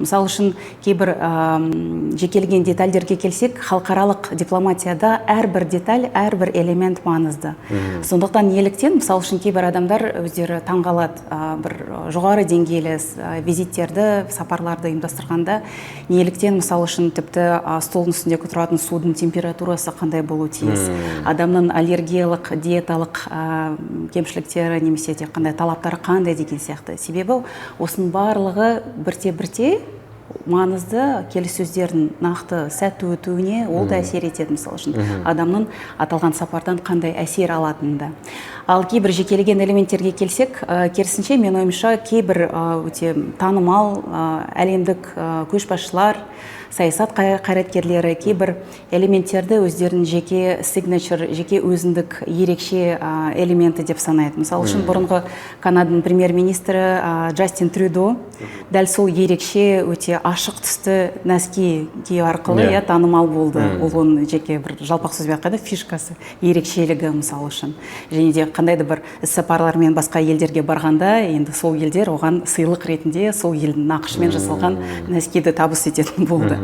Мысалы үшін кейбір жекелеген детальдерге келсек, халықаралық дипломатияда әрбір деталь, әрбір элемент маңызды. Сондықтан неліктен, мысалы үшін кейбір адамдар өздері таңғалады, бір жоғары деңгейлі визиттерді, сапарларды ұйымдастырғанда, неліктен, мысалы үшін тіпті столдың үстіндегі тұратын судың температурасы қандай болу тиіс, адамның аллергиялық, диеталық кемшіліктері немесе тек қандай талаптары қандай деген сияқты. Себебі осының барлығы бірте-бірте маңызды келіссөздердің нақты сәтті өтуіне ол да әсер етеді. Мысалы үшін адамның аталған сапардан қандай әсер алатынында. Ал кейбір жекелеген элементтерге келсек, керісінше мен ойымша кейбір өте танымал әлемдік көшбасшылар, саясат қайраткерлері кейбір элементтерді өздерінің жеке signature, жеке өзіндік ерекше элементі деп санайды. Мысалы үшін бұрынғы Канаданың премьер-министрі Джастин Трюдо дәл сол ерекше өте ашық түсті нәски кию арқылы танымал болды. Ол оның жеке бір жалпақ сөзбен айтқанда фишкасы, ерекшелігі мысалы үшін. Және де қандайды бір іс-сапарлармен басқа елдерге барғанда, енді сол елдер оған сыйлық ретінде сол елдің нақышымен жасалған нәскиді табыс ететін болды.